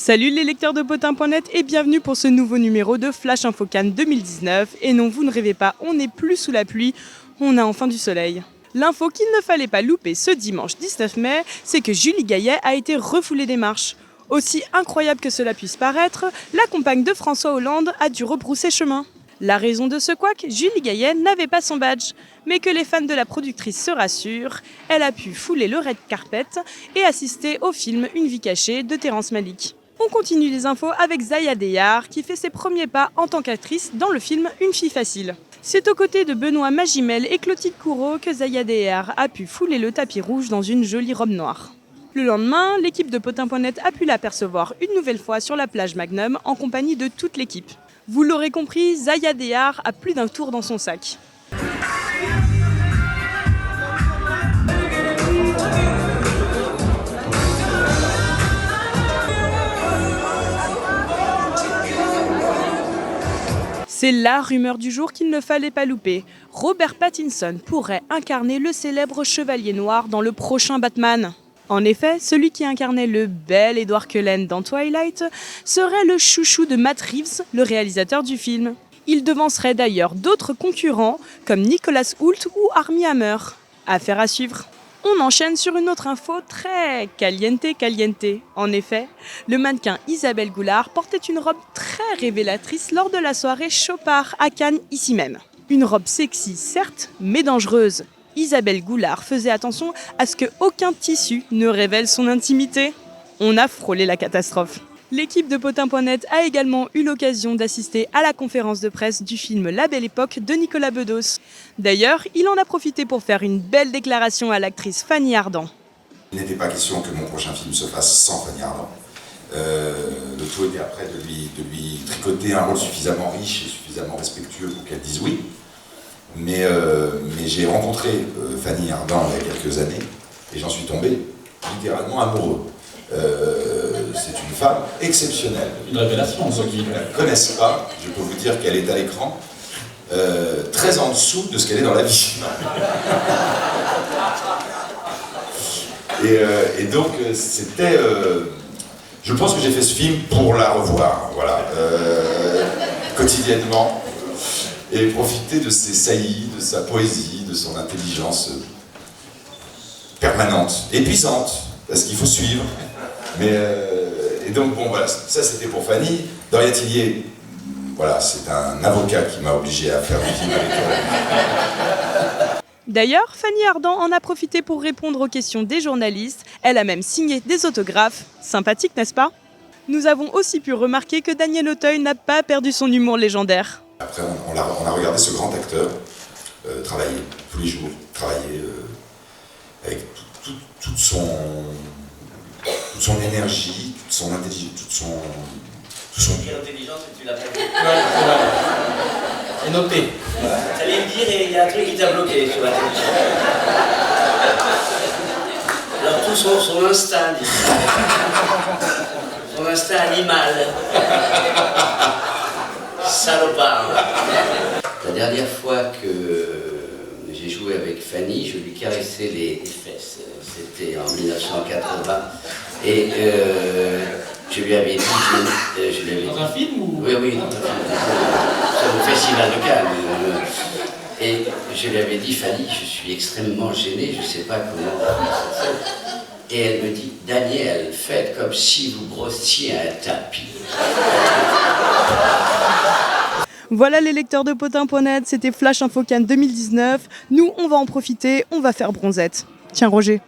Salut les lecteurs de Potin.net et bienvenue pour ce nouveau numéro de Flash Info Cannes 2019. Et non, vous ne rêvez pas, on n'est plus sous la pluie, on a enfin du soleil. L'info qu'il ne fallait pas louper ce dimanche 19 mai, c'est que Julie Gaillet a été refoulée des marches. Aussi incroyable que cela puisse paraître, la compagne de François Hollande a dû rebrousser chemin. La raison de ce couac, Julie Gaillet n'avait pas son badge. Mais que les fans de la productrice se rassurent, elle a pu fouler le red carpet et assister au film Une vie cachée de Terrence Malick. On continue les infos avec Zaya Deyar qui fait ses premiers pas en tant qu'actrice dans le film Une fille facile. C'est aux côtés de Benoît Magimel et Clotilde Courreau que Zaya Deyar a pu fouler le tapis rouge dans une jolie robe noire. Le lendemain, l'équipe de Potin.net a pu l'apercevoir une nouvelle fois sur la plage Magnum en compagnie de toute l'équipe. Vous l'aurez compris, Zaya Deyar a plus d'un tour dans son sac. C'est la rumeur du jour qu'il ne fallait pas louper. Robert Pattinson pourrait incarner le célèbre Chevalier Noir dans le prochain Batman. En effet, celui qui incarnait le bel Edward Cullen dans Twilight serait le chouchou de Matt Reeves, le réalisateur du film. Il devancerait d'ailleurs d'autres concurrents comme Nicholas Hoult ou Armie Hammer. Affaire à suivre. On enchaîne sur une autre info très caliente. En effet, le mannequin Isabelle Goulard portait une robe très révélatrice lors de la soirée Chopard à Cannes ici même. Une robe sexy certes, mais dangereuse. Isabelle Goulard faisait attention à ce qu'aucun tissu ne révèle son intimité. On a frôlé la catastrophe. L'équipe de Potin.net a également eu l'occasion d'assister à la conférence de presse du film La Belle Époque de Nicolas Bedos. D'ailleurs, il en a profité pour faire une belle déclaration à l'actrice Fanny Ardant. Il n'était pas question que mon prochain film se fasse sans Fanny Ardant. Le tout était après de lui tricoter un rôle suffisamment riche et suffisamment respectueux pour qu'elle dise oui. Mais j'ai rencontré Fanny Ardant il y a quelques années et j'en suis tombé littéralement amoureux. C'est une femme exceptionnelle. Une révélation, ceux qui ne la connaissent pas, je peux vous dire qu'elle est à l'écran très en dessous de ce qu'elle est dans la vie. Et donc c'était... je pense que j'ai fait ce film pour la revoir, voilà, quotidiennement, et profiter de ses saillies, de sa poésie, de son intelligence permanente, épuisante, parce qu'il faut suivre. Et donc bon voilà, ça c'était pour Fanny. Doria Tillier, voilà, c'est un avocat qui m'a obligé à faire du film avec elle. D'ailleurs, Fanny Ardant en a profité pour répondre aux questions des journalistes. Elle a même signé des autographes. Sympathique, n'est-ce pas? Nous avons aussi pu remarquer que Daniel Auteuil n'a pas perdu son humour légendaire. Après, on a regardé ce grand acteur travailler tous les jours, travailler avec toute son énergie, toute son intelligence, tout son... Quelle intelligence que tu l'as pas dit. Ouais, c'est noté. T'allais me dire et il y a un truc qui t'a bloqué sur l'intelligence. Alors tout son instinct, son instinct animal. Salopard. La dernière fois que j'ai joué avec Fanny, je lui caressais les fesses. C'était en 1980. Et je lui avais dit... Dans un film ou... Oui, dans un film. Sur le festival de Cannes. Et je lui avais dit, Fanny, je suis extrêmement gêné, je ne sais pas comment... Et elle me dit, Daniel, faites comme si vous brossiez un tapis. Voilà les lecteurs de Potin.net, c'était Flash Info Cannes 2019. Nous, on va en profiter, on va faire bronzette. Tiens Roger.